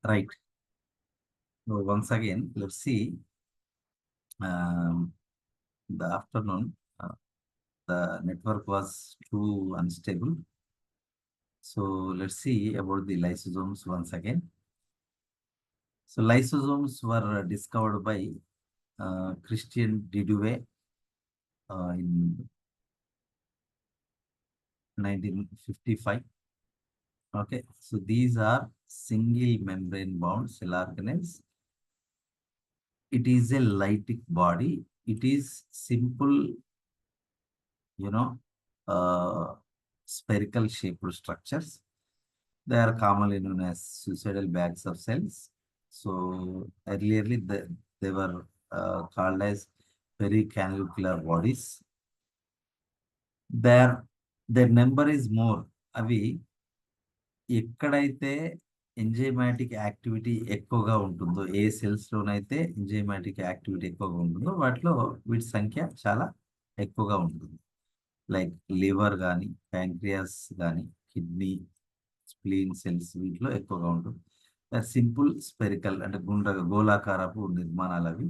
Right. So once again, let's see the afternoon. The network was too unstable. So let's see about the lysosomes once again. So lysosomes were discovered by Christian Didouet in 1955. Okay, so these are single membrane bound cell organelles. It is a lytic body. It is simple, you know, spherical shaped structures. They are commonly known as suicidal bags of cells. So earlierly they were called as pericanular bodies. Their number is more. అవి ఎక్కడైతే enzymatic activity ఎక్కువగా ఉంటుందో, ఏ సెల్స్లోనైతే enzymatic activity ఎక్కువగా ఉంటుందో వాటిలో వీటి సంఖ్య చాలా ఎక్కువగా ఉంటుంది. లైక్ లివర్ కానీ, ప్యాంక్రియాస్ కానీ, కిడ్నీ, స్ప్లీన్ సెల్స్ వీటిలో ఎక్కువగా ఉంటుంది. సింపుల్ స్పెరికల్ అంటే గోళాకారపు నిర్మాణాలు అవి.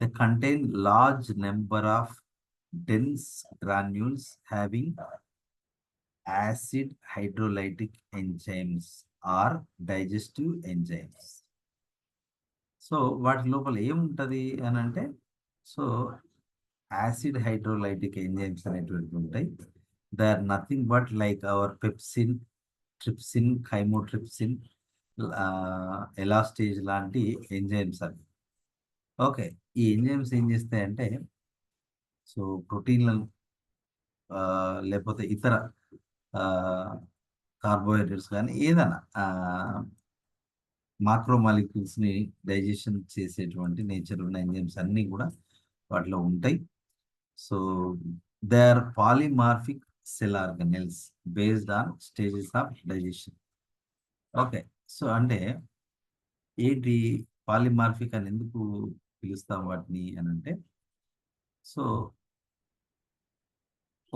They contain large number of dense granules having acid hydrolytic enzymes or digestive enzymes. So వాటి లోపల ఏముంటుంది అని అంటే, సో యాసిడ్ హైడ్రోలైటిక్ ఎంజైమ్స్ అనేటువంటివి ఉంటాయి. They are nothing but like our pepsin, trypsin, chymotrypsin, elastase లాంటి ఎంజైమ్స్ అవి. ఓకే, ఈ ఎంజైమ్స్ ఏం చేస్తాయంటే, సో ప్రోటీన్లను లేకపోతే ఇతర కార్బోహైడ్రేట్స్ కానీ ఏదైనా మాక్రో మాలిక్యూల్స్ని డైజెషన్ చేసేటువంటి నేచర్ ఉన్న ఎంజైమ్స్ అన్నీ కూడా వాటిలో ఉంటాయి. So they are polymorphic cell organelles based on stages of digestion. Okay, so అంటే ఏంటి పాలిమార్ఫిక్ అని ఎందుకు పిలుస్తాం వాటిని అని అంటే, సో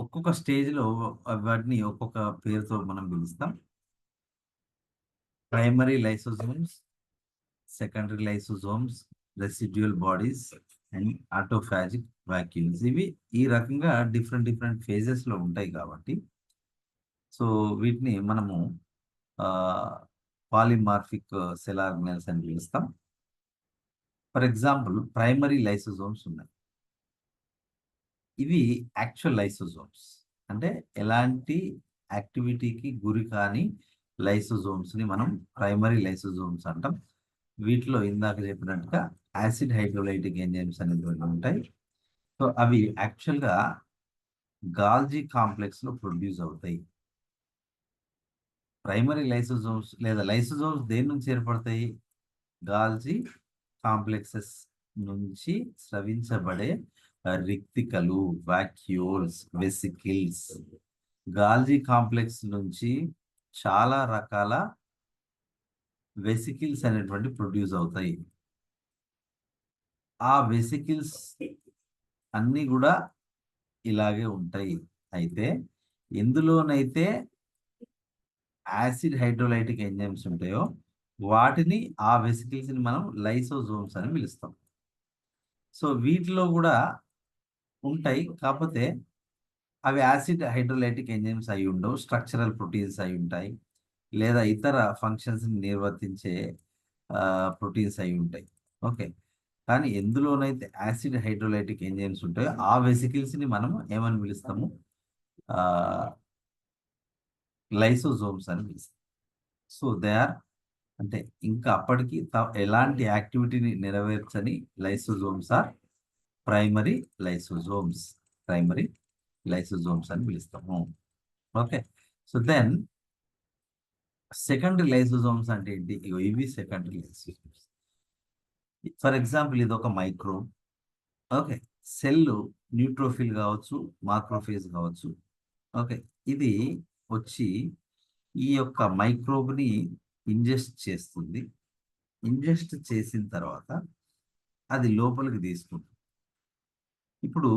ఒక్కొక్క స్టేజ్లో వాటిని ఒక్కొక్క పేరుతో మనం పిలుస్తాం. Primary lysosomes, secondary lysosomes, residual bodies and autophagic vacuoles. ఇవి ఈ రకంగా డిఫరెంట్ ఫేజెస్లో ఉంటాయి కాబట్టి సో వీటిని మనము పాలిమార్ఫిక్ సెల్ ఆర్గనెల్స్ అని పిలుస్తాం. ఫర్ ఎగ్జాంపుల్ ప్రైమరీ లైసోజోమ్స్ ఉన్నాయి. ఇవి యాక్చువల్ లైసోజోమ్స్ అంటే ఎలాంటి యాక్టివిటీకి గురి కాని లైసోజోమ్స్ని మనం ప్రైమరీ లైసోజోమ్స్ అంటాం. వీటిలో ఇందాక చెప్పినట్టుగా యాసిడ్ హైడ్రోలైటిక్ ఎంజైమ్స్ అనేటువంటి ఉంటాయి. సో అవి యాక్చువల్గా గాల్జీ కాంప్లెక్స్లో ప్రొడ్యూస్ అవుతాయి. ప్రైమరీ లైసోజోమ్స్ లేదా లైసోజోమ్స్ దేని నుంచి ఏర్పడతాయి? గాల్జీ కాంప్లెక్సెస్ నుంచి స్రవించబడే రిక్తికలు, వాక్యూల్స్, వెసికిల్స్. గాల్జీ కాంప్లెక్స్ నుంచి చాలా రకాల వెసికిల్స్ అనేటువంటి ప్రొడ్యూస్ అవుతాయి. ఆ వెసికిల్స్ అన్నీ కూడా ఇలాగే ఉంటాయి. అయితే ఎందులోనైతే యాసిడ్ హైడ్రోలైటిక్ ఎంజైమ్స్ ఉంటాయో వాటిని, ఆ వెసికిల్స్ని మనం లైసోజోమ్స్ అని పిలుస్తాం. సో వీటిలో కూడా ఉంటాయి, కాకపోతే అవి యాసిడ్ హైడ్రోలైటిక్ ఎంజైమ్స్ అయి ఉండవు, స్ట్రక్చరల్ ప్రోటీన్స్ అయి ఉంటాయి, లేదా ఇతర ఫంక్షన్స్ని నిర్వర్తించే ప్రోటీన్స్ అయి ఉంటాయి. ఓకే, కానీ ఎందులోనైతే యాసిడ్ హైడ్రోలైటిక్ ఎంజైమ్స్ ఉంటాయో ఆ వెసికిల్స్ని మనం ఏమని పిలుస్తాము? లైసోజోమ్స్ అని పిలుస్తాం. సో దే ఆర్ అంటే ఇంకా అప్పటికి ఎలాంటి యాక్టివిటీని నెరవేర్చని lysosomes are primary lysosomes. Primary lysosomes అని పిలుస్తాము. Okay, so then secondary lysosomes అంటే ఏంటి? ఇవి సెకండరీ లైసోజోమ్స్. ఫర్ ఎగ్జాంపుల్ ఇది ఒక మైక్రోబ్. ఓకే, సెల్ న్యూట్రోఫిల్ కావచ్చు, మాక్రోఫేజ్ కావచ్చు. ఓకే, ఇది వచ్చి ఈ యొక్క మైక్రోబ్ని ఇంజెస్ట్ చేస్తుంది. ఇంజెస్ట్ చేసిన తర్వాత అది లోపలికి తీసుకుంటుంది. ఇప్పుడు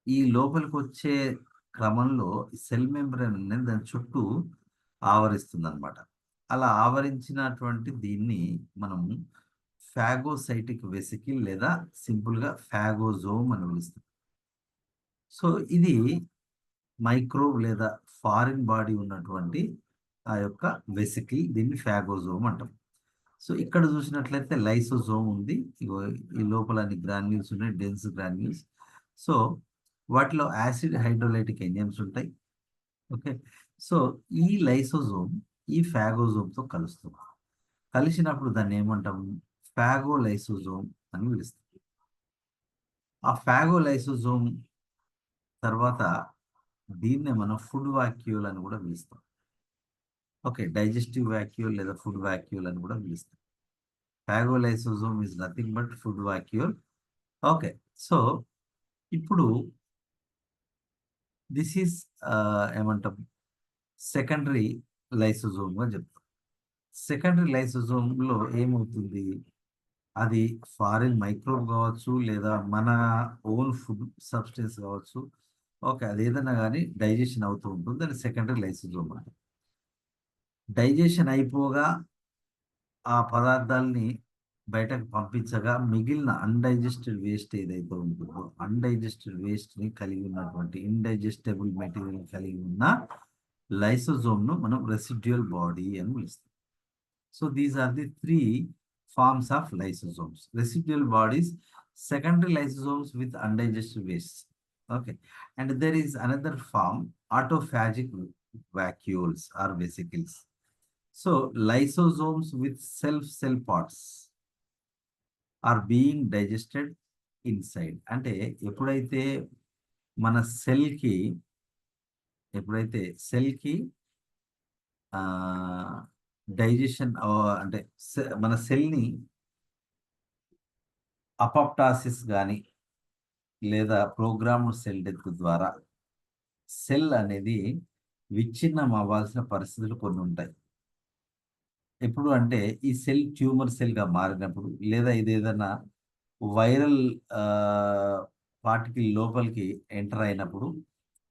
ఈ లోపలికి వచ్చే క్రమంలో సెల్ మెంబ్రేన్ అనేది దాని చుట్టూ ఆవరిస్తుంది అనమాట. అలా ఆవరించినటువంటి దీన్ని మనం ఫాగోసైటిక్ వెసికిల్ లేదా సింపుల్గా ఫాగోజోమ్ అని పిలుస్తాం. సో ఇది మైక్రోబ్ లేదా ఫారిన్ బాడీ ఉన్నటువంటి ఆ యొక్క వెసికిల్, దీన్ని ఫాగోజోమ్ అంటాం. సో ఇక్కడ చూసినట్లయితే లైసోజోమ్ ఉంది. ఇగో ఈ లోపల అన్ని గ్రాన్యూల్స్ ఉన్నాయి, డెన్స్ గ్రాన్యూల్స్. సో వాటిలో యాసిడ్ హైడ్రోలైటిక్ ఎంజైమ్స్ ఉంటాయి. ఓకే. సో ఈ లైసోజోమ్ ఈ ఫాగోజోమ్తో కలుస్తుంది. కలిసినప్పుడు దాన్ని ఏమంటాం? ఫాగోలైసోజోమ్ అని పిలుస్తాం. ఆ ఫాగోలైసోజోమ్ తర్వాత దీన్నే మనం ఫుడ్ వాక్యూల్ అని కూడా పిలుస్తాం. ఓకే, డైజెస్టివ్ వాక్యూల్ లేదా ఫుడ్ వాక్యూల్ అని కూడా పిలుస్తాం. Phagolysosome is nothing but food vacuole. Okay. So ఇప్పుడు దిస్ ఈస్ ఏమంటాం, సెకండరీ లైసోజోమ్గా చెప్తాం. సెకండరీ లైసోజోమ్లో ఏమవుతుంది? అది ఫారిన్ మైక్రోబ్ కావచ్చు, లేదా మన ఓన్ ఫుడ్ సబ్స్టెన్స్ కావచ్చు. ఓకే, అది ఏదైనా కానీ డైజెషన్ అవుతూ ఉంటుంది. అది సెకండరీ లైసోజోమ్ అని. డైజెషన్ అయిపోగా ఆ పదార్థాలని బయటకు పంపించగా మిగిలిన అన్డైజెస్టెడ్ వేస్ట్ ఏదైతే ఉంటుందో, అన్డైజెస్టెడ్ వేస్ట్ని కలిగి ఉన్నటువంటి ఇండైజెస్టబుల్ మెటీరియల్ కలిగి ఉన్న లైసోజోమ్ను మనం రెసిడ్యుయల్ బాడీ అని పిలుస్తాం. So these are the three forms of lysosomes. Residual bodies, secondary lysosomes with undigested waste. Okay. And there is another form, autophagic vacuoles or vesicles. So lysosomes with cell parts are being digested inside. అంటే ఎప్పుడైతే మన సెల్కి ఎప్పుడైతే సెల్కి digestion అంటే మన సెల్ని అపోప్టాసిస్ కానీ లేదా programmed cell death ద్వారా cell అనేది విచ్ఛిన్నం అవ్వాల్సిన పరిస్థితులు కొన్ని ఉంటాయి. ఎప్పుడు అంటే ఈ సెల్ ట్యూమర్ సెల్గా మారినప్పుడు, లేదా ఇది ఏదైనా వైరల్ పార్టికల్ లోపలికి ఎంటర్ అయినప్పుడు,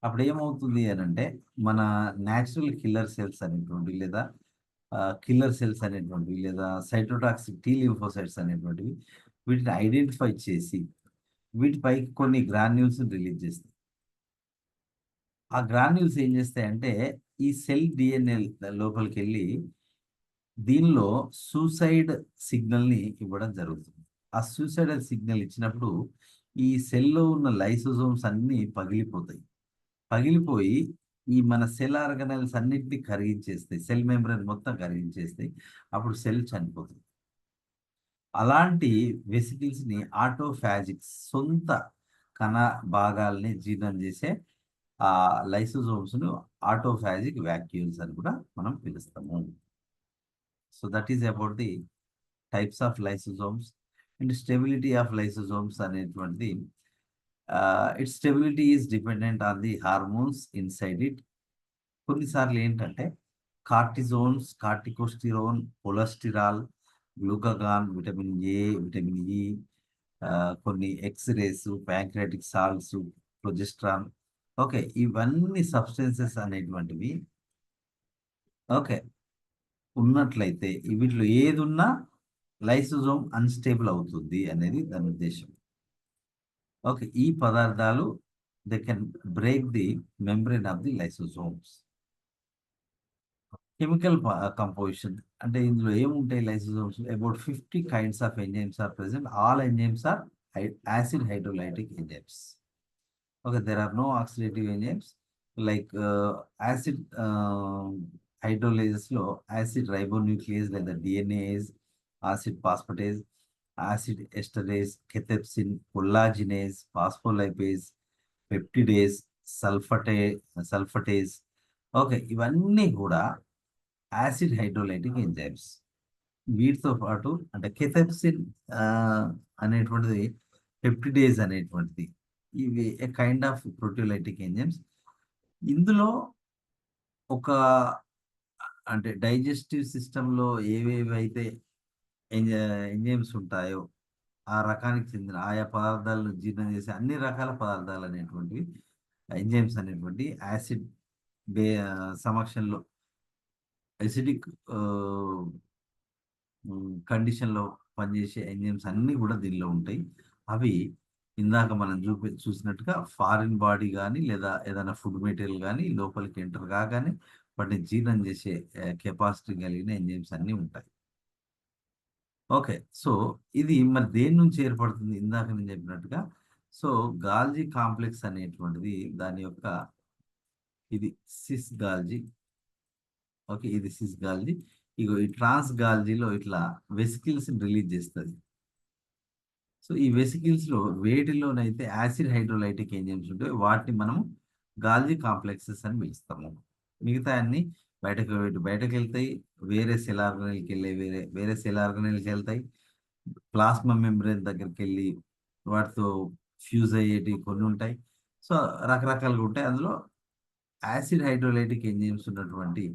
అప్పుడు ఏమవుతుంది అని అంటే మన న్యాచురల్ కిల్లర్ సెల్స్ అనేటువంటివి, లేదా కిల్లర్ సెల్స్ అనేటువంటివి, లేదా సైటోటాక్సిక్ టీ లింఫోసైట్స్ అనేటువంటివి వీటిని ఐడెంటిఫై చేసి వీటిపై కొన్ని గ్రాన్యూల్స్ రిలీజ్ చేస్తాయి. ఆ గ్రాన్యూల్స్ ఏం చేస్తాయంటే ఈ సెల్ డిఎన్ఏ లోపలికి వెళ్ళి దీనిలో సూసైడ్ సిగ్నల్ని ఇవ్వడం జరుగుతుంది. ఆ సూసైడల్ సిగ్నల్ ఇచ్చినప్పుడు ఈ సెల్లో ఉన్న లైసోజోమ్స్ అన్నీ పగిలిపోతాయి. పగిలిపోయి ఈ మన సెల్ ఆర్గనల్స్ అన్నింటినీ కరిగించేస్తాయి. సెల్ మెంబ్రేన్ మొత్తం కరిగించేస్తాయి. అప్పుడు సెల్ చనిపోతుంది. అలాంటి వెసికిల్స్ని ఆటోఫాజిక్స్, సొంత కణ భాగాల్ని జీర్ణం చేసే ఆ లైసోజోమ్స్ను ఆటోఫాజిక్ వాక్యూల్స్ అని కూడా మనం పిలుస్తాము. So that is about the types of lysosomes and stability of lysosomes అనేటువంటిది. Its stability is dependent on the hormones inside it. కొన్నిసార్లు ఏంటంటే cortisones, corticosterone, cholesterol, glucagon, vitamin A, vitamin E, కొన్ని X rays, pancreatic salts, progesterone. Okay, ఇవన్నీ substances అనేటువంటివి okay ఉన్నట్లయితే వీటిలో ఏది ఉన్నా లైసోజోమ్ అన్స్టేబుల్ అవుతుంది అనేది దాని ఉద్దేశం. ఓకే, ఈ పదార్థాలు they can break the membrane of the lysosomes. Chemical composition అంటే ఇందులో ఏముంటాయి? Lysosomes about 50 kinds of enzymes are present. All enzymes are acid hydrolytic enzymes. Okay, there are no oxidative enzymes like acid hydrolysis లో acid ribonuclease లేదా DNase, acid phosphatase, acid esterase, cathepsin, collagenase, phospholipase, peptidase, sulfatase. Okay, ఇవన్నీ కూడా acid hydrolytic enzymes. వీటితో పాటు అంటే కెథెప్సిన్ అనేటువంటిది, peptidase అనేటువంటిది, ఇవి ఏ కైండ్ ఆఫ్ ప్రోటియోలైటిక్ ఎంజైమ్స్. ఇందులో ఒక అంటే డైజెస్టివ్ సిస్టంలో ఏవేవైతే ఎంజైమ్స్ ఉంటాయో ఆ రకానికి చెందిన ఆయా పదార్థాలను జీర్ణం చేసే అన్ని రకాల పదార్థాలు అనేటువంటివి, ఎంజైమ్స్ అనేటువంటి యాసిడ్ సమక్షంలో ఎసిడిక్ కండిషన్లో పనిచేసే ఎంజైమ్స్ అన్నీ కూడా దీనిలో ఉంటాయి. అవి ఇందాక మనం చూసినట్టుగా ఫారిన్ బాడీ కానీ లేదా ఏదైనా ఫుడ్ మెటీరియల్ కానీ లోపలికి ఎంటర్ కాగానే వాటిని జీర్ణం చేసే కెపాసిటీ కలిగిన ఎంజైమ్స్ అన్నీ ఉంటాయి. ఓకే. సో, ఇది మరి దేని నుంచి ఏర్పడుతుంది? ఇందాక నేను చెప్పినట్టుగా సో, గాల్జీ కాంప్లెక్స్ అనేటువంటిది దాని యొక్క ఇది సిస్ గాల్జీ. ఓకే. ఇది సిస్ గాల్జీ. ఇగో ఈ ట్రాన్స్ గాల్జీలో ఇట్లా వెసికిల్స్‌ని రిలీజ్ చేస్తది. సో, ఈ వెసికిల్స్‌లో వేటిలోనైతే యాసిడ్ హైడ్రోలైటిక్ ఎంజైమ్స్ ఉంటాయో వాటిని మనం గాల్జీ కాంప్లెక్సెస్ అని పిలుస్తాము. మిగతా అన్నీ బయటకెళ్తాయి. వేరే సెల్ ఆర్గానెల్‌కెళ్ళి వేరే సెల్ ఆర్గానెల్‌కెళ్తాయి. ప్లాస్మా మెంబ్రేన్ దగ్గరికెళ్ళి వాటితో ఫ్యూజ్ అయ్యేటివి కొన్ని ఉంటాయి. సో, రకరకాలుగా ఉంటాయి. అందులో యాసిడ్ హైడ్రోలైటిక్ ఎంజైమ్స్ ఉన్నటువంటి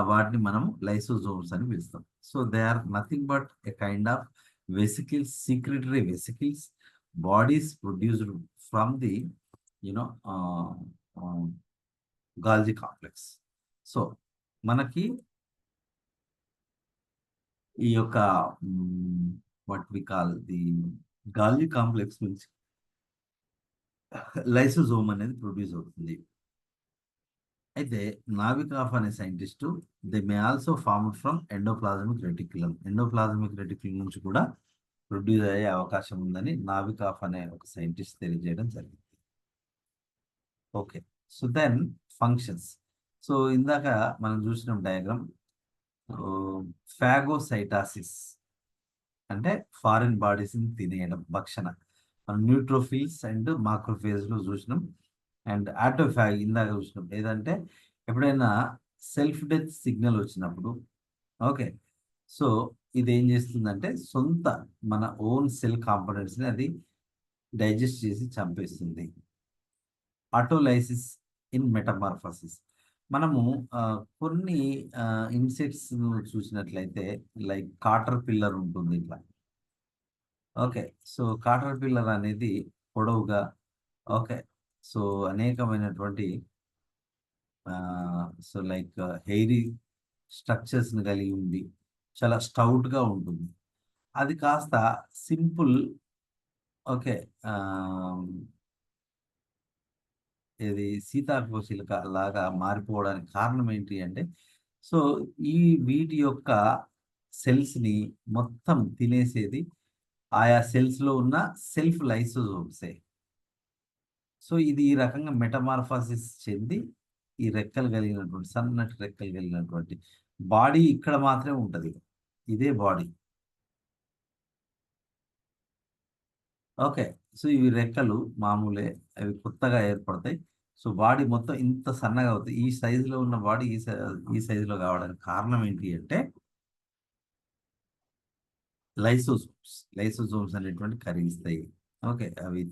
వాటిని మనం లైసోజోమ్స్ అని పిలుస్తాం. So, they are nothing but a kind of vesicles, secretory vesicles, bodies produced from the you know uh, uh, Golgi complex. So, మనకి ఈ యొక్క what we call the Golgi complex నుంచి lysosome అనేది ప్రొడ్యూస్ అవుతుంది. అయితే Novikoff అనే scientist they may also formed from endoplasmic reticulum. Endoplasmic reticulum నుంచి కూడా ప్రొడ్యూస్ అయ్యే అవకాశం ఉందని నావికాఫ్ అనే ఒక సైంటిస్ట్ తెలియజేయడం జరిగింది. Okay. So, then functions. So, ఇందాక మనం చూసిన డయాగ్రామ్ ఫాగోసైటాసిస్ అంటే ఫారిన్ బాడీస్‌ని తినేయడం, భక్షణ. మనం న్యూట్రోఫిల్స్ అండ్ మాక్రోఫేజ్‌లో చూసినాం. అండ్ ఆటోఫాగ్ ఇందాక చూసినాం. ఏదంటే ఎప్పుడైనా సెల్ఫ్ డెత్ సిగ్నల్ వచ్చినప్పుడు ఓకే. సో, ఇదేం చేస్తుందంటే సొంత మన ఓన్ సెల్ కాంపోనెంట్స్‌ని అది డైజెస్ట్ చేసి చంపేస్తుంది. ఆటోలైసిస్ ఇన్ మెటమార్ఫోసిస్. మనము కొన్ని ఇన్సెక్ట్స్‌ను చూసినట్లయితే లైక్ కాటర్ పిల్లర్ ఉంటుంది ఇట్లా. ఓకే. సో, కాటర్ పిల్లర్ అనేది పొడవుగా ఓకే. సో, అనేకమైనటువంటి సో, లైక్ హెయిరీ స్ట్రక్చర్స్‌ని కలిగి ఉండి చాలా స్టౌట్‌గా ఉంటుంది. అది కాస్త సింపుల్ ఓకే. ఆహ్, ఇది సీతాకోకచిలుక లాగా మారిపోవడానికి కారణం ఏంటి అంటే, సో, ఈ వీటి యొక్క సెల్స్‌ని మొత్తం తినేసేది ఆయా సెల్స్‌లో ఉన్న సెల్ఫ్ లైసోజోమ్సే. సో, ఇది ఈ రకంగా మెటమార్ఫోసిస్ చెంది ఈ రెక్కలు కలిగినటువంటి సన్నటి రెక్కలు కలిగినటువంటి బాడీ ఇక్కడ మాత్రమే ఉంటది. ఇదే బాడీ. ఓకే. సో, ఇవి రెక్కలు మామూలే. అవి కొత్తగా ఏర్పడతాయి. సో, బాడీ మొత్తం ఇంత సన్నగా అవుతాయి. ఈ సైజ్‌లో ఉన్న బాడీ ఈ సైజ్‌లో కావడానికి కారణం ఏంటి అంటే లైసోజోమ్స్ అనేటువంటివి కరిగిస్తాయి. ఓకే. అవి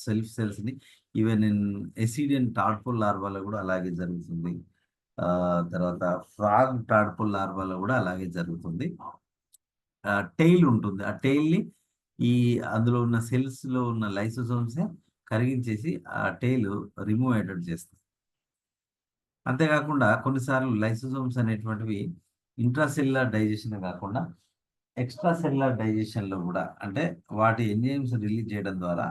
సెల్ఫ్ సెల్స్‌ని ఈవెన్ ఇన్ ఎసిడియన్ టాడ్పోల్ లార్వాలో కూడా అలాగే జరుగుతుంది. తర్వాత ఫ్రాగ్ టాడ్పోల్ లార్వాలో కూడా అలాగే జరుగుతుంది. టెయిల్ ఉంటుంది. ఆ టెయిల్‌ని ఈ అందులో ఉన్న సెల్స్‌లో ఉన్న లైసోజోమ్సే కరిగించేసి ఆ టెయిల్ రిమూవ్ అయ్యేటట్టు చేస్తాయి. అంతేకాకుండా కొన్నిసార్లు లైసోజోమ్స్ అనేటువంటివి ఇంట్రాసెల్యులర్ డైజెషనే కాకుండా ఎక్స్‌ట్రా సెల్యులర్ డైజెషన్‌లో గూడా అంటే వాటి ఎంజైమ్స్ రిలీజ్ చేయడం ద్వారా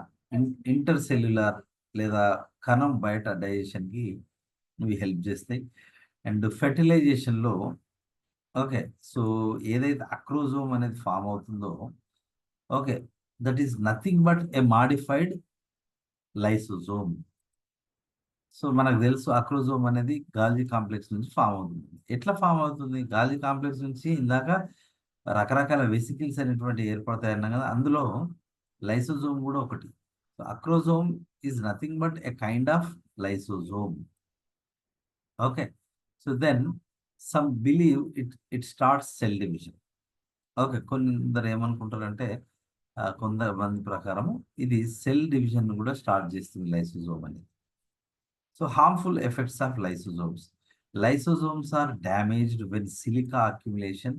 ఇంటర్ సెల్యులర్ లేదా కణం బయట డైజెషన్‌కి ఇవి హెల్ప్ చేస్తాయి. And ఫెర్టిలైజేషన్‌లో okay. సో, ఏదైతే అక్రోజోమ్ అనేది ఫార్మ్ అవుతుందో okay. That is nothing but a modified lysosome. So, మనకు తెలుసు అక్రోజోమ్ అనేది గాల్జీ కాంప్లెక్స్ నుంచి ఫార్మ్ అవుతుంది. ఎట్లా ఫార్మ్ అవుతుంది? గాల్జీ కాంప్లెక్స్ నుంచి ఇందాక రకరకాల వెసికిల్స్ అనేటువంటివి ఏర్పడతాయన్నాం కదా! అందులో లైసోజోమ్ గూడా ఒకటి. So, acrosome is nothing but a kind of lysosome. Okay. So, then some believe it starts cell division. Okay. కొందరు ఏమనుకుంటారంటే కొంతమంది ప్రకారము ఇది సెల్ డివిజన్‌ని గూడా స్టార్ట్ చేస్తుంది లైసోజోమ్ అనేది. So, harmful effects of lysosomes. Lysosomes are damaged when silica accumulation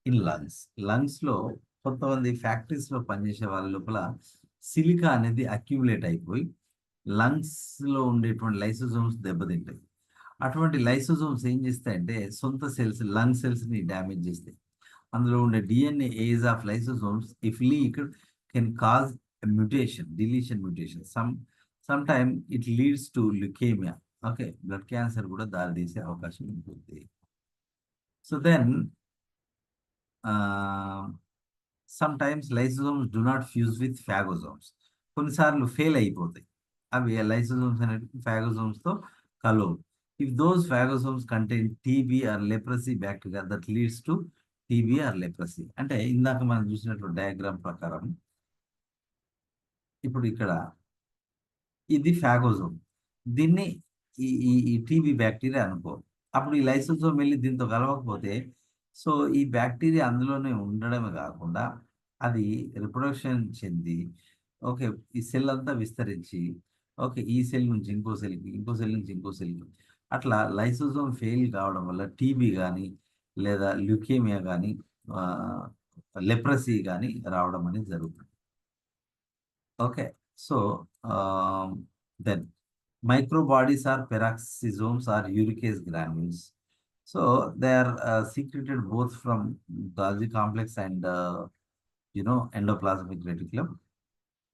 in lungs. లంగ్స్‌లో కొంతమంది ఫ్యాక్టరీస్‌లో పనిచేసే వాళ్ళ లోపల సిలికా అనేది అక్యుములేట్ అయిపోయి లంగ్స్‌లో ఉండేటువంటి లైసోజోమ్స్ దెబ్బతింటాయి. అటువంటి లైసోజోమ్స్ ఏం చేస్తాయంటే సొంత సెల్స్, లంగ్ సెల్స్ని డ్యామేజ్ చేస్తాయి. అందులో ఉండే DNase of lysosomes if leaked can cause mutation, deletion mutation. Some time it leads to leukaemia. Okay, blood cancer కూడా దారితీసే అవకాశం ఉంటుంది. So then some times lysosomes do not fuse with phagosomes. కొన్నిసార్లు fail అయిపోతాయి అవి lysosomes అనేవి ఫాగోజోమ్స్తో కలవు. If those phagosomes contain TB or leprosy bacteria that leads to TB or leprosy. అంటే ఇందాక మనం చూసినట్టు డయాగ్రామ్ ప్రకారం ఇప్పుడు ఇక్కడ ఇది ఫాగోజోమ్, దీన్ని ఈ ఈ ఈ టీబీ బ్యాక్టీరియా అనుకో. అప్పుడు ఈ లైసోజోమ్ వెళ్ళి దీంతో కలవకపోతే సో ఈ బ్యాక్టీరియా అందులోనే ఉండడమే కాకుండా అది రిప్రొడక్షన్ చెంది ఓకే ఈ సెల్ అంతా విస్తరించి ఓకే ఈ సెల్ నుంచి ఇంకో సెల్కి, ఇంకో సెల్ నుంచి ఇంకో సెల్కి, అట్లా లైసోజోమ్ ఫెయిల్ కావడం వల్ల టీబీ కానీ లేదా ల్యూకేమియా కానీ లెప్రసీ కానీ రావడం అనేది జరుగుతుంది. Okay, so then microbodies are peroxisomes or uricase granules. So they are secreted both from Golgi complex and endoplasmic reticulum.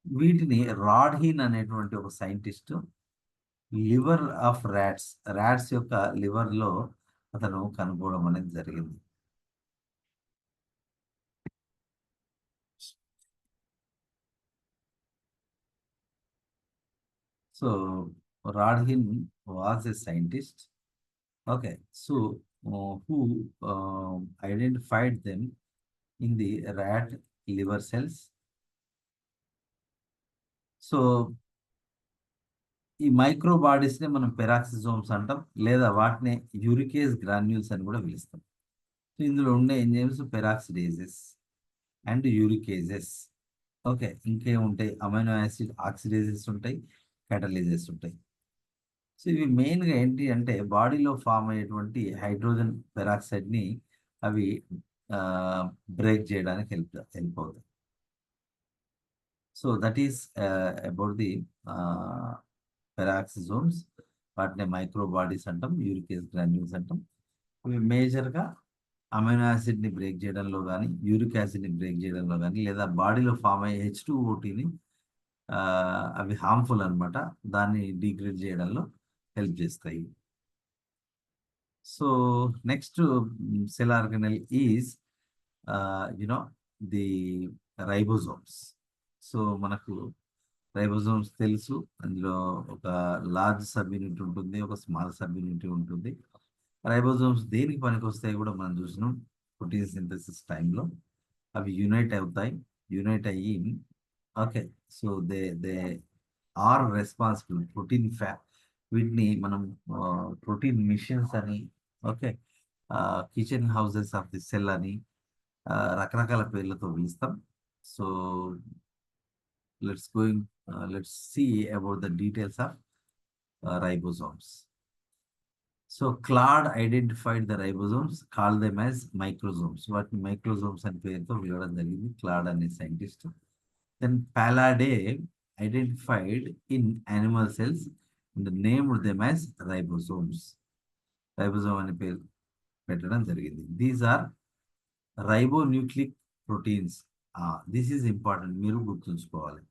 వీటిని రాడ్హిన్ అనేటువంటి ఒక సైంటిస్ట్ లివర్ ఆఫ్ ర్యాట్స్ యొక్క లివర్లో అతను కనుగొనడం అనేది జరిగింది. సో రాడ్హిన్ was a scientist, okay, so who identified them in the rat liver cells. So ఈ మైక్రోబాడీస్ని మనం పెరాక్సిజోమ్స్ అంటాం, లేదా వాటిని యూరికేజ్ గ్రాన్యూల్స్ అని కూడా పిలుస్తాం. సో ఇందులో ఉండే enzymes peroxidases and uricases. Okay, ఇంకేముంటాయి, అమైనో యాసిడ్ ఆక్సిడేజెస్ ఉంటాయి, క్యాటలిజెస్ ఉంటాయి. సో ఇవి మెయిన్గా ఏంటి అంటే బాడీలో ఫామ్ అయ్యేటువంటి హైడ్రోజన్ పెరాక్సైడ్ని అవి బ్రేక్ చేయడానికి హెల్ప్ అవుతాయి. So that is about the peroxisomes. వాటిని మైక్రోబాడీస్ అంటాం, యూరికేజ్ గ్రాన్యూల్స్ అంటాం. ఇవి మేజర్గా అమైనో యాసిడ్ని బ్రేక్ చేయడంలో కానీ, యూరిక్ యాసిడ్ని బ్రేక్ చేయడంలో కానీ, లేదా బాడీలో ఫామ్ అయ్యే H2OTని అవి హార్మ్ఫుల్ అనమాట, దాన్ని డిగ్రేడ్ చేయడంలో హెల్ప్ చేస్తాయి. So next cell organelle is the ribosomes. So మనకు రైబోజోమ్స్ తెలుసు, అందులో ఒక లార్జ్ సబ్ యూనిట్ ఉంటుంది, ఒక స్మాల్ సబ్ యూనిట్ ఉంటుంది. రైబోజోమ్స్ దేనికి పనికి వస్తాయి కూడా మనం చూసినాం ప్రోటీన్ సింథసిస్ టైంలో. అవి యునైట్ అయ్యి okay, so they are responsible వీటిని మనం ప్రోటీన్ మిషన్స్ అని, okay, kitchen houses of the cell అని రకరకాల పేర్లతో పిలుస్తాం. So let's see about the details of ribosomes. So Claude identified the ribosomes, called them as microsomes. What microsomes and పేరుతో పిలవడం జరిగింది Claude అనే scientist. Then Pallade identified in animal cells and named them as ribosomes. Ribosome అనే పేరు పెట్టడం జరిగింది. These are ribonucleic proteins. This is important, మీరు గుర్తుంచుకోవాలి.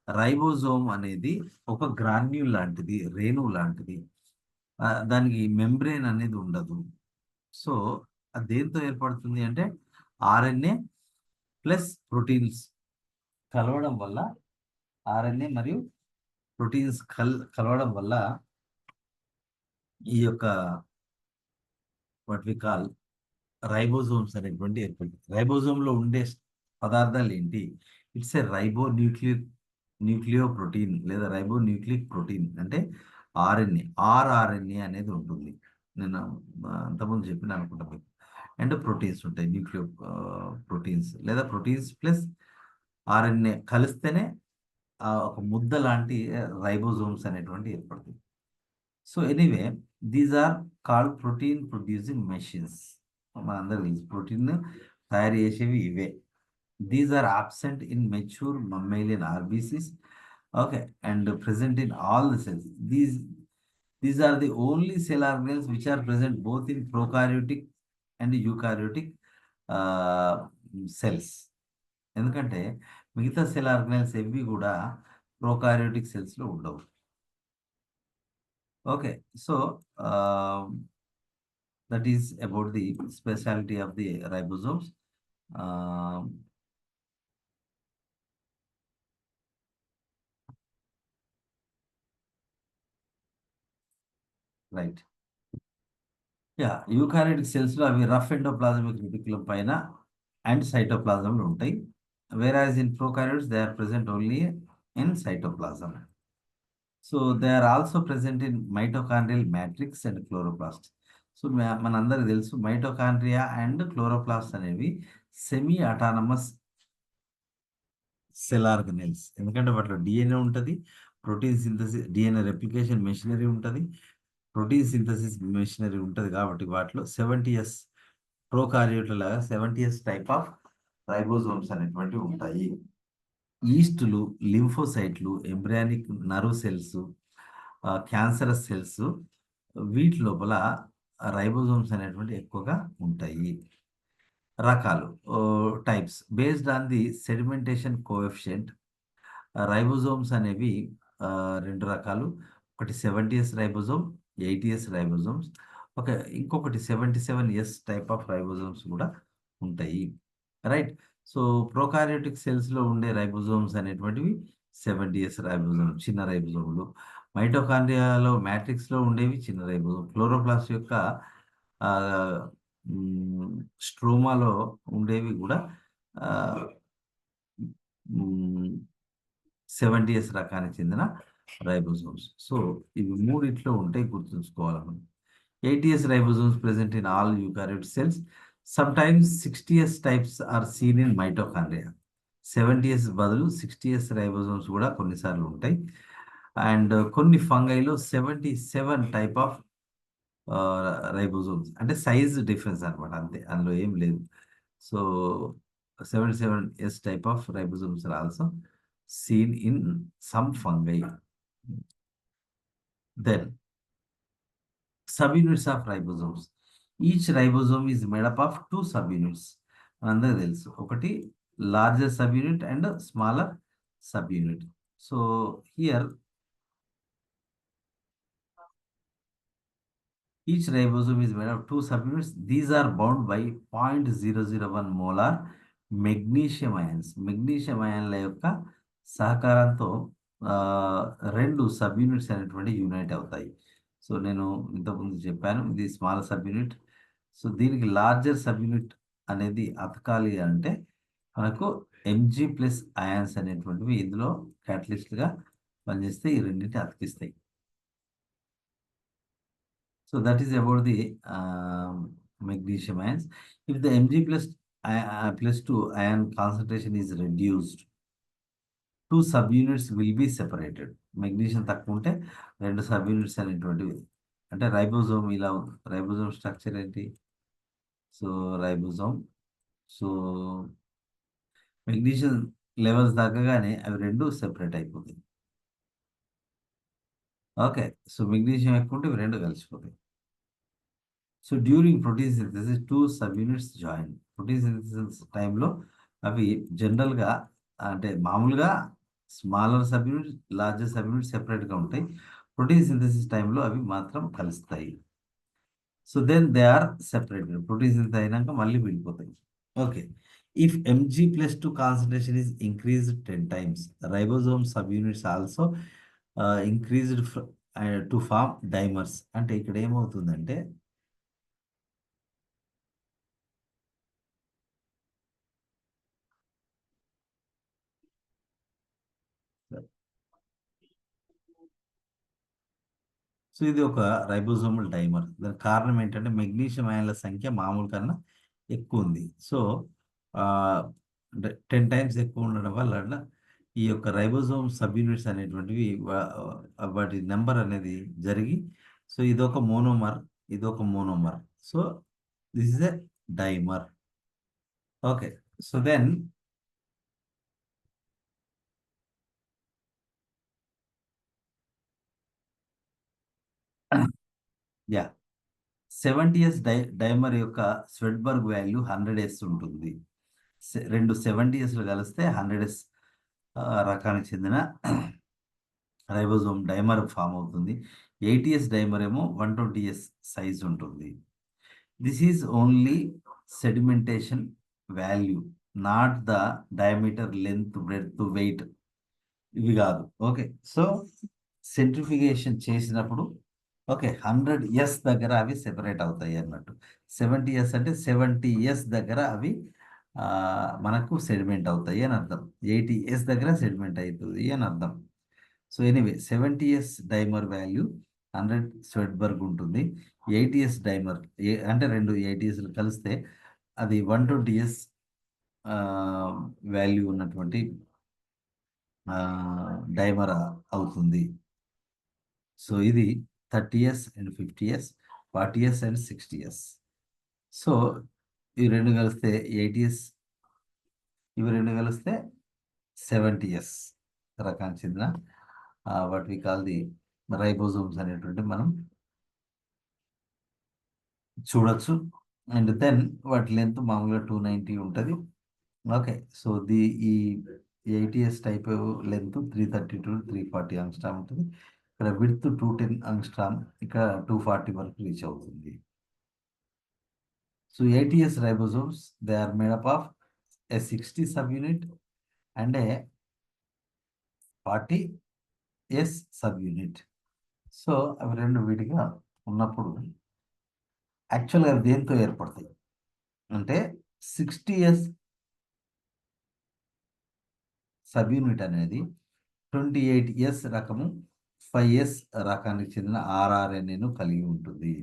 రైబోజోమ్ అనేది ఒక గ్రాన్యూల్ లాంటిది, రేణువు లాంటిది, దానికి మెంబ్రేన్ అనేది ఉండదు. సో అది దేంతో ఏర్పడుతుంది అంటే ఆర్ఎన్ఏ ప్లస్ ప్రోటీన్స్ కలవడం వల్ల, ఆర్ఎన్ఏ మరియు ప్రోటీన్స్ కలవడం వల్ల ఈ యొక్క వాట్ వి కాల్ రైబోజోమ్స్ అనేటువంటి ఏర్పడింది. రైబోజోమ్లో ఉండే పదార్థాలు ఏంటి? ఇట్స్ ఏ న్యూక్లియో ప్రోటీన్ లేదా రైబోన్యూక్లిక్ ప్రోటీన్, అంటే ఆర్ఎన్ఏ అనేది ఉంటుంది. నేను అంతకుముందు చెప్పిన అనుకుంటా మీకు. అండ్ ప్రోటీన్స్ ఉంటాయి, న్యూక్లియో ప్రోటీన్స్ లేదా ప్రోటీన్స్ ప్లస్ ఆర్ఎన్ఏ కలిస్తేనే ఒక ముద్ద లాంటి రైబోజోమ్స్ అనేటువంటి ఏర్పడుతుంది. So anyway these are called protein producing machines. మనందరూ ప్రోటీన్ తయారు చేసేవి ఇవే. These are absent in mature mammalian RBCs, okay, and present in all the cells. These are the only cell organelles which are present both in prokaryotic and eukaryotic cells. ఎందుకంటే మిగతా cell organelles ఏవి కూడా prokaryotic సెల్స్లో ఉండవు. Okay, so that is about the specialty of the ribosomes. Right. Yeah, eukaryotic cells లో అవి rough endoplasmic reticulum పైన and cytoplasm లో ఉంటాయి. whereas in prokaryotes they are present only in cytoplasm. So they are also present in mitochondrial matrix and chloroplast. So మనందరికి తెలుసు mitochondria and chloroplast అనేవి semi autonomous cell organelles. ఎందుకంటే వాటిలో DNA ఉంటుంది, protein synthesis DNA replication machinery ఉంటుంది, protein synthesis machinery ఉంటుంది. కాబట్టి వాటిలో 70s ప్రోకారియోట్ల లాగా 70s టైప్ ఆఫ్ రైబోజోమ్స్ అనేటువంటివి ఉంటాయి. ఈస్టులు, లింఫోసైట్లు, embryonic nerve cells, cancerous cells, వీటి లోపల రైబోజోమ్స్ అనేటువంటి ఎక్కువగా ఉంటాయి. రకాలు, types based on the sedimentation coefficient. Ribosomes అనేవి రెండు రకాలు. ఒకటి 70s రైబోజోమ్, 80s రైబోజోమ్స్. ఇంకొకటి 77s టైప్ ఆఫ్ రైబోజోమ్స్ కూడా ఉంటాయి. రైట్. సో ప్రోకారియోటిక్ సెల్స్లో ఉండే రైబోజోమ్స్ అనేటువంటివి 70s రైబోజోమ్, చిన్న రైబోజోములు. మైటోకాండ్రియాలో మ్యాట్రిక్స్లో ఉండేవి చిన్న రైబోజోమ్. క్లోరోప్లాస్ట్ యొక్క స్ట్రోమాలో ఉండేవి కూడా 70s రకానికి చెందిన రైబోజోమ్స్. సో ఇవి మూడిట్లో ఉంటాయి, గుర్తుంచుకోవాలి. 80s ribosomes present in all eukaryotic cells. Sometimes 60s types are seen in mitochondria. 70s బదులు 60s ribosomes కూడా కొన్నిసార్లు ఉంటాయి. అండ్ కొన్ని ఫంగైలో 77 టైప్ ఆఫ్ రైబోజోమ్స్, అంటే సైజ్ డిఫరెన్స్ అనమాట, అంతే, అందులో ఏం లేదు. So 77s type of ribosomes are also seen in some fungi. Then subunits of ribosomes. Each ribosome is made up of two subunits. అందరికి తెలుసు, ఒకటి larger subunit and smaller subunit. So here each ribosome is made of two subunits. These are bound by 0.001 molar magnesium ions. Magnesium అయాన్ల యొక్క సహకారంతో రెండు sub units అనేటువంటి unite అవుతాయి. So నేను ఇంతకుముందు చెప్పాను, ఇది స్మాల్ సబ్ యూనిట్. సో దీనికి లార్జర్ సబ్ యూనిట్ అనేది అతకాలి అంటే మనకు Mg+ అయాన్స్ అనేటువంటివి ఇందులో క్యాటలిస్ట్గా పనిచేస్తే ఈ రెండింటి అతికిస్తాయి. So that is about the magnesium ions. If the Mg+2 ion concentration is reduced, two subunits will be separated. Magnesium తక్కువ ఉంటే రెండు సబ్యూనిట్స్ అనేటువంటివి, అంటే రైబోజోమ్ ఇలా రైబోజోమ్ స్ట్రక్చర్ ఏంటి? So ribosome, so magnesium levels తగ్గగానే అవి రెండు సెపరేట్ అయిపోతాయి. ఓకే, సో మెగ్నీషియం ఎక్కువ ఉంటే ఇవి రెండు కలిసిపోతాయి. So during protein synthesis two subunits join. Protein synthesis టైంలో అవి జనరల్గా, అంటే మామూలుగా స్మాలర్ సబ్యూనిట్, లార్జర్ సబ్యూనిట్ సెపరేట్గా ఉంటాయి. ప్రోటీన్ సింథసిస్ టైంలో అవి మాత్రం కలుస్తాయి. So then they are separated. Protein synthesis అయినాక మళ్ళీ విడిపోతాయి. Okay, if Mg+2 concentration is increased 10 times, ribosome subunits also increased to form dimers. అంటే ఇక్కడ ఏమవుతుందంటే సో ఇది ఒక రైబోజోమల్ డైమర్. దానికి కారణం ఏంటంటే మెగ్నీషియం అయాన్ల సంఖ్య మామూలు కన్నా ఎక్కువ ఉంది. సో 10 times ఎక్కువ ఉండడం వల్ల ఈ యొక్క రైబోజోమ్ సబ్ యూనిట్స్ అనేటువంటివి వాటి నెంబర్ అనేది జరిగి, సో ఇదొక మోనోమర్, ఇదొక monomer. So this is a dimer. Okay, so then yeah 70s dimer యొక్క స్వెడ్బర్గ్ వాల్యూ 100s ఉంటుంది. రెండు 70sలు కలిస్తే 100s రకానికి చెందిన రైబోజోమ్ డైమర్ ఫామ్ అవుతుంది. 80s డైమర్ ఏమో 120s సైజ్ ఉంటుంది. This is only sedimentation value, not the diameter, length, breadth, weight, ఇవి కాదు. ఓకే, సో సెంట్రిఫికేషన్ చేసినప్పుడు ఓకే 100s దగ్గర అవి సెపరేట్ అవుతాయి అన్నట్టు. 70s అంటే 70s దగ్గర అవి మనకు సెడిమెంట్ అవుతాయి అని అర్థం. 80s దగ్గర సెడిమెంట్ అవుతుంది అని అర్థం. So anyway 70s dimer value 100 Svedberg ఉంటుంది. 80s డైమర్ అంటే రెండు 80sలు కలిస్తే అది 120s వాల్యూ ఉన్నటువంటి డైమర్ అవుతుంది. సో ఇది 30s and 50s, 40s and 60s. So ఇవి రెండు కలిస్తే 80s, ఇవి రెండు కలిస్తే 70s రకానికి చెందిన what we call the ribosomes అనేటువంటి మనం చూడొచ్చు. అండ్ దెన్ వాటి లెంత్ మామూలుగా 290 ఉంటుంది. ఓకే, సో ఈ 80s type length 330 to 340 angstrom ఉంటుంది. ఇక్కడ విడ్త్ 210 angstrom, ఇక్కడ 240 వరకు రీచ్ అవుతుంది. So 80s ribosomes, they are made up of a 60 subunit and a 40s subunit. So అవి రెండు విడిగా ఉన్నప్పుడు యాక్చువల్గా అవి దేంతో ఏర్పడతాయి అంటే 60s సబ్యూనిట్ అనేది 28s రకము 5s రకానికి చెందిన RRNAను కలిగి ఉంటుంది.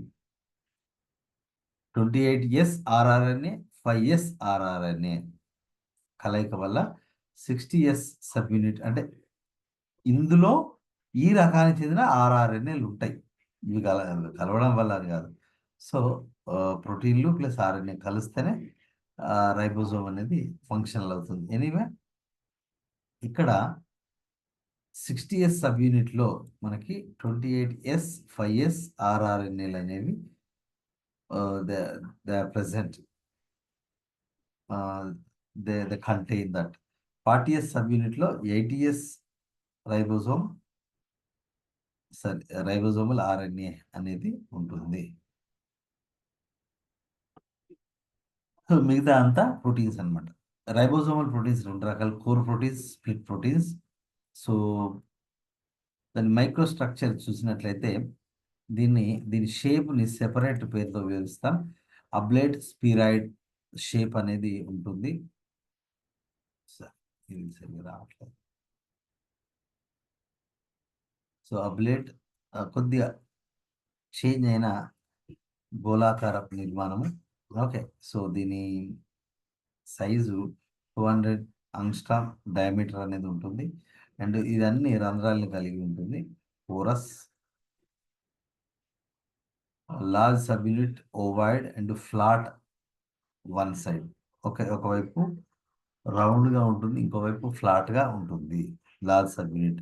28s RRNA 5s RRNA కలయిక వల్ల 60s సబ్యూనిట్ అంటే ఇందులో ఈ రకానికి చెందిన RRNAలు ఉంటాయి. ఇవి కలవడం వల్ల అది కాదు. సో ప్రోటీన్లు ప్లస్ RNA కలిస్తేనే రైబోజోమ్ అనేది ఫంక్షనల్ అవుతుంది. ఎనీవే ఇక్కడ 60s సబ్యూనిట్లో మనకి 28s 5s RRNAలు అనేవి they are present, they contain that. 40s సబ్యూనిట్లో 80s రైబోజోమల్ RNA అనేది ఉంటుంది. సో మిగతా అంతా ప్రోటీన్స్ అనమాట. రైబోజోమల్ ప్రోటీన్స్ రెండు రకాల, core proteins, split proteins. So దాని మైక్రో స్ట్రక్చర్ చూసినట్లయితే దీని షేప్ని సెపరేట్ పేరుతో వివరిస్తాం. అబ్లేట్ స్పిరాయిడ్ షేప్ అనేది ఉంటుంది. ఇది సరిగ్గా రావట్లేదు. సో అబ్లేట్ కొద్దిగా చేంజ్ అయిన గోళాకార నిర్మాణము. ఓకే, సో దీని సైజు 200 angstrom డయామీటర్ అనేది ఉంటుంది. అండ్ ఇదన్నీ రంధ్రాలను కలిగి ఉంటుంది. Porous, large subunit, ovoid and flat one side. ఒకవైపు రౌండ్గా ఉంటుంది, ఇంకోవైపు ఫ్లాట్గా ఉంటుంది. Large subunit.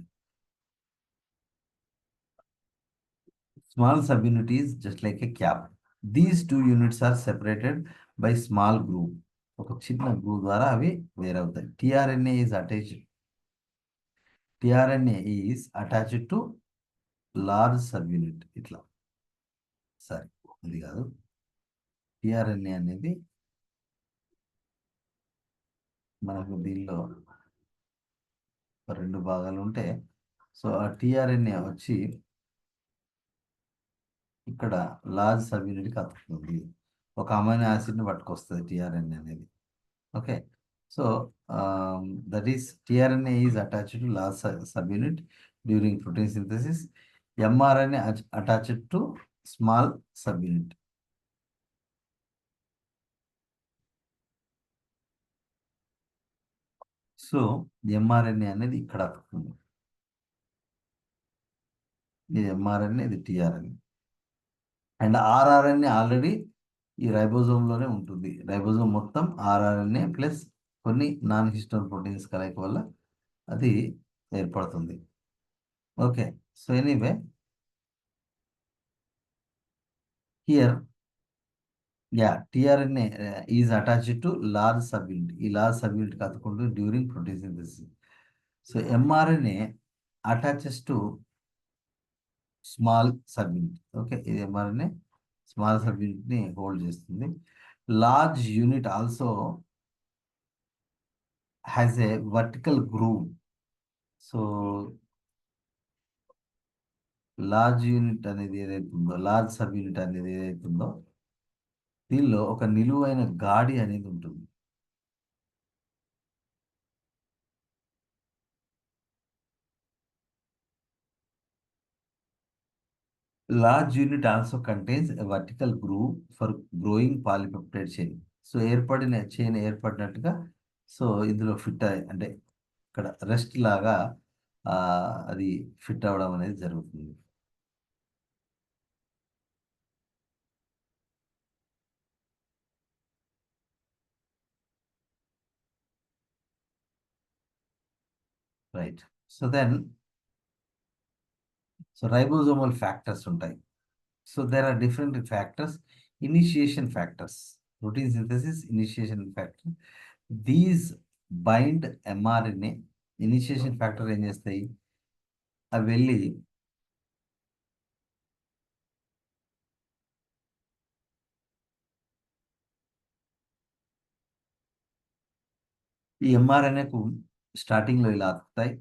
Small subunit is just like a cap. These 2 units are separated by small group. ఒక చిన్న గ్రూప్ ద్వారా అవి వేరవుతాయి. tRNA is attached to large subunit. ఇట్లా సరే, ఇది కాదు. tRNA అనేది మనకు దీనిలో రెండు భాగాలు ఉంటే, సో ఆ tRNA వచ్చి ఇక్కడ లార్జ్ సబ్యూనిట్కి అతుకుతుంది. ఒక అమైనో యాసిడ్ని పట్టుకొస్తుంది tRNA అనేది. Okay, so that is tRNA is attached to large subunit during protein synthesis. mRNA attached to small subunit. So mRNA అనేది ఇక్కడ అతుకుతుంది. ఇది mRNA, ఇది tRNA. అండ్ RRNA ఆల్రెడీ ఈ రైబోజోమ్లోనే ఉంటుంది. రైబోజోమ్ మొత్తం RRNA ప్లస్ కొన్ని నాన్ హిస్టోన్ ప్రోటీన్స్ కలయిక వల్ల అది ఏర్పడుతుంది. Okay, so anyway here yeah tRNA is attached to large subunit. ఈ లార్జ్ సబ్ యూనిట్ కదుకుంటూ during protein synthesis. So mRNA attaches to small sub unit. Okay, ఇది mRNA small sub unit ని hold చేస్తుంది. Large unit also has a vertical groove. So large unit అనేది ఏదైతే ఉందో, large sub unit అనేది ఏదైతే ఉందో, దీనిలో ఒక నిలువైన గాడి అనేది ఉంటుంది. Large unit also contains a vertical groove for growing polypeptide chain. So ఏర్పడిన చైన్ ఏర్పడినట్టుగా, సో ఇందులో ఫిట్ అంటే ఇక్కడ రెస్ట్ లాగా ఆ, అది ఫిట్ అవ్వడం అనేది జరుగుతుంది. Right. So then ribosomal factors ఉంటాయి. So there are different factors. Initiation factors, protein synthesis initiation factor, these bind mRNA. Initiation factor ఏం చేస్తాయి, అవి వెళ్ళి ఈ ఎంఆర్ఎన్ఏకు స్టార్టింగ్లో ఇలా అతుకుతాయి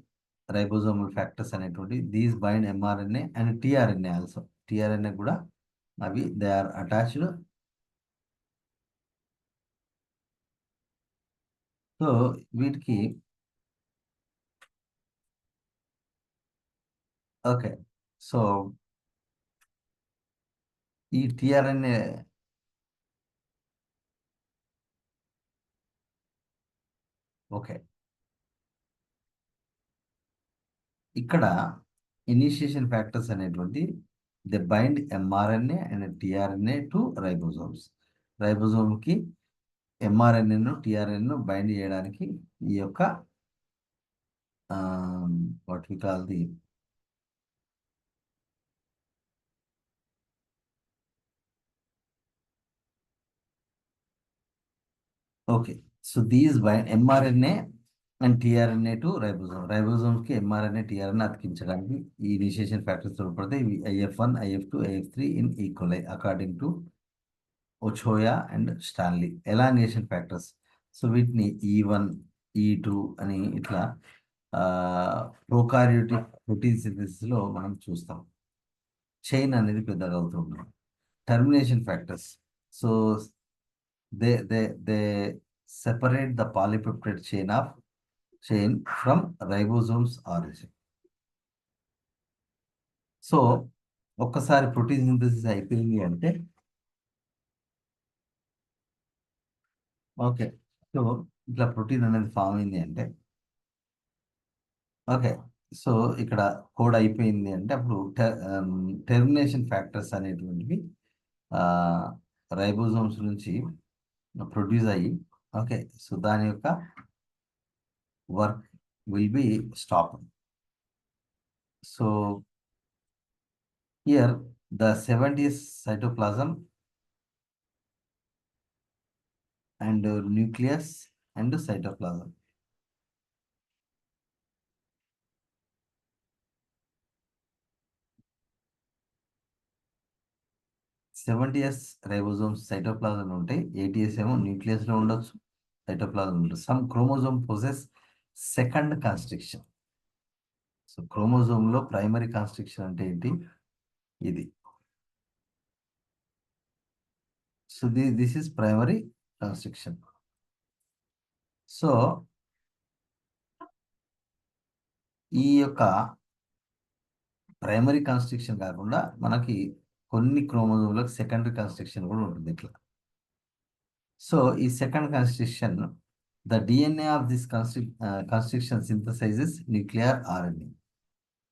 రైబోజోమల్ ఫ్యాక్టర్స్ అనేటువంటి. These bind mRNA and tRNA also. TRNA కూడా అవి దే ఆర్ అటాచ్డ్. సో వీటికి ఓకే. సో ఈ టిఆర్ఎన్ఏ ఓకే, ఇక్కడ ఇనిషియేషన్ ఫ్యాక్టర్స్ అనేటువంటి the bind mRNA and tRNA to ribosomes. రైబోజోమ్కి ఎంఆర్ఎన్ఏను టిఆర్ఎన్ను బైండ్ చేయడానికి ఈ యొక్క what we call the okay. So these bind mRNA and tRNA to ribosome. రైబోజోమ్కి mRNA tRNA అతికించడానికి ఈ ఇనిషియేషన్ ఫ్యాక్టర్స్ తోడ్పడతాయి. ఇవి ఐఎఫ్1, ఐఎఫ్2, ఐఎఫ్3 in E coli according to Ochoa and Stanley. Elongation factors, so వీటిని ఈ1, ఈ2 అని ఇట్లా ప్రోకారియోటిక్ ప్రోటీన్ సింథసిస్లో మనం చూస్తాం. చైన్ అనేది పెద్దగా అవుతుంది. Termination factors, so they separate the polypeptide chain from ribosomes origin. So ఒక్కసారి ప్రోటీన్ సింథసిస్ అయిపోయింది అంటే ఓకే, సో ఇట్లా ప్రోటీన్ అనేది ఫామ్ అయింది అంటే ఓకే, సో ఇక్కడ కోడ్ అయిపోయింది అంటే అప్పుడు టెర్మినేషన్ ఫ్యాక్టర్స్ అనేటువంటివి రైబోజోమ్స్ నుంచి ప్రొడ్యూస్ అయ్యి ఓకే, సో దాని యొక్క work will be stop. So here the 70s cytoplasm and nucleus and cytoplasm. సెవెంటీఎస్ ribosomes cytoplasm ఉంటాయి, ఏటీఎస్ ఏమో న్యూక్లియస్ లో ఉండొచ్చు, సైటోప్లాజం ఉంటుంది. Some chromosome possess second constriction. So chromosome లో ప్రైమరీ కాన్స్ట్రిక్షన్ అంటే ఏంటి, ఇది. So this is primary constriction. So ఈ యొక్క ప్రైమరీ కాన్స్ట్రిక్షన్ కాకుండా మనకి కొన్ని క్రోమోజోమ్లకు సెకండరీ కాన్స్ట్రిక్షన్ కూడా ఉంటుంది ఇట్లా. సో ఈ second constriction, the DNA of this constriction synthesises nuclear RNA.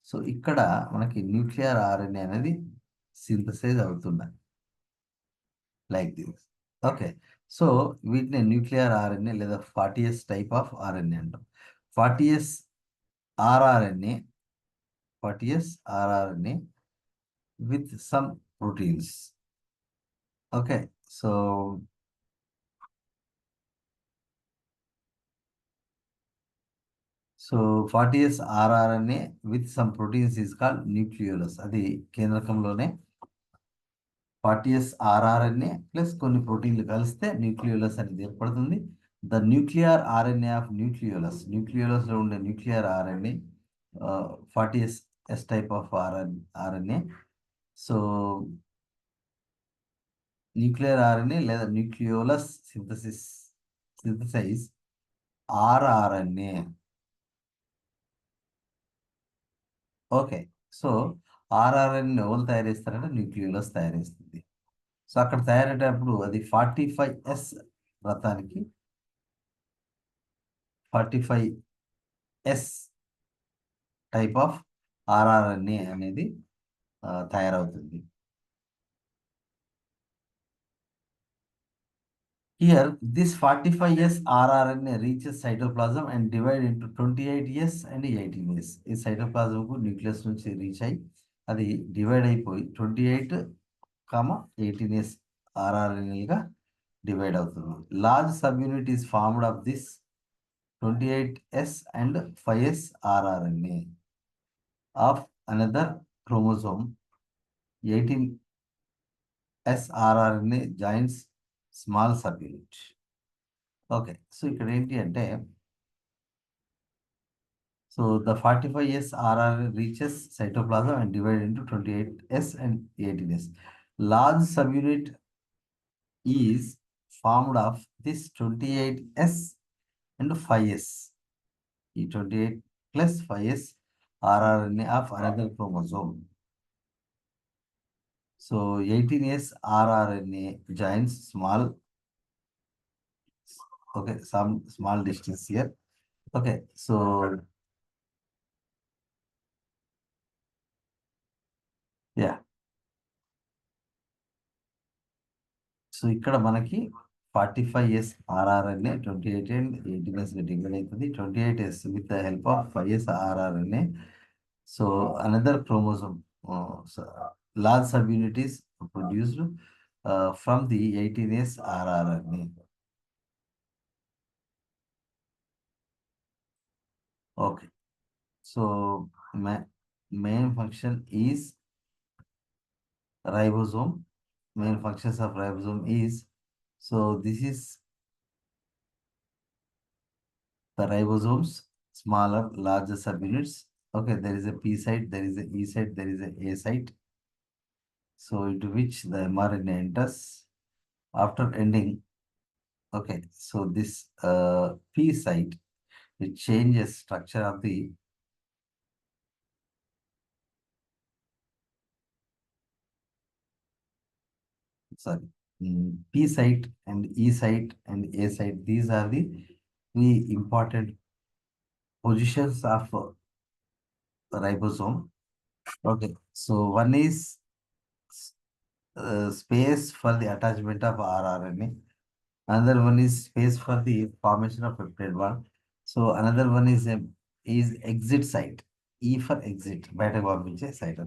So ఇక్కడ మనకి న్యూక్లియర్ ఆర్ఎన్ఏ అనేది సింథసైజ్ అవుతున్నాయి లైక్ దిస్. ఓకే, సో వీటిని న్యూక్లియర్ ఆర్ఎన్ఏ లేదా 40s టైప్ ఆఫ్ ఆర్ఎన్ఏ అంటాం. 40s rRNA, 40s rRNA with some proteins. Okay, so 40S rRNA with some proteins is called nucleolus. అది కేంద్రకంలోనే 40S rRNA plus కొన్ని ప్రోటీన్లు కలిస్తే nucleolus అనేది ఏర్పడుతుంది. The nuclear RNA of nucleolus, న్యూక్లియోలస్లో ఉండే nuclear RNA 40S type of RNA. So nuclear RNA లేదా nucleolus synthesise rRNA. Okay, so rRNA ఎవరు తయారు చేస్తారంటే న్యూక్లియోలస్ తయారు చేస్తుంది. సో అక్కడ తయారయ్యేటప్పుడు అది 45S రథానికి 45S టైప్ ఆఫ్ ఆర్ఆర్ఎన్ఏ అనేది తయారవుతుంది. Here, this 45S rRNA reaches cytoplasm and divide into 28S and 18S. ఈ సైటోప్లాజంకు న్యూక్లియస్ నుంచి రీచ్ అయ్యి అది డివైడ్ అయిపోయి 28, 18S rRNAలుగా డివైడ్ అవుతుంది. Large sub unit is formed of this 28S and 5S rRNA of another chromosome. 18S rRNA joins small sub unit. Okay, so ఇక్కడ ఏంటి అంటే so the 45S rRNA reaches cytoplasm and divide into 28S and 18S. Large sub unit is formed of this 28S and 5S. ఈ 28 plus 5S rRNA of another chromosome. So 18S rRNA joins small, okay, some small distance here. Okay, so yeah, so ఇక్కడ మనకి 45S rRNA 28 and 18S divide అవుతుంది. 28S with the help of 5S rRNA. So another chromosome, large subunit is produced from the 18S rRNA. Okay, so main function is ribosome. Main functions of ribosome is, so this is the ribosomes, smaller, larger subunits. Okay, there is a P site, there is a E site, there is a A site. So into which the mRNA enters. After ending, okay, so this P site, it changes structure of the P site and E site and A site. These are the three important positions of ribosome. Okay, so one is space for the attachment of rRNA. Another one is space for the formation of peptide bond. So another one is exit site. E for exit, బయటకు పంపించే site.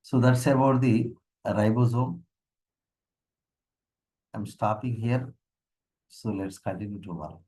So that's about the ribosome. I'm stopping here. So let's continue tomorrow.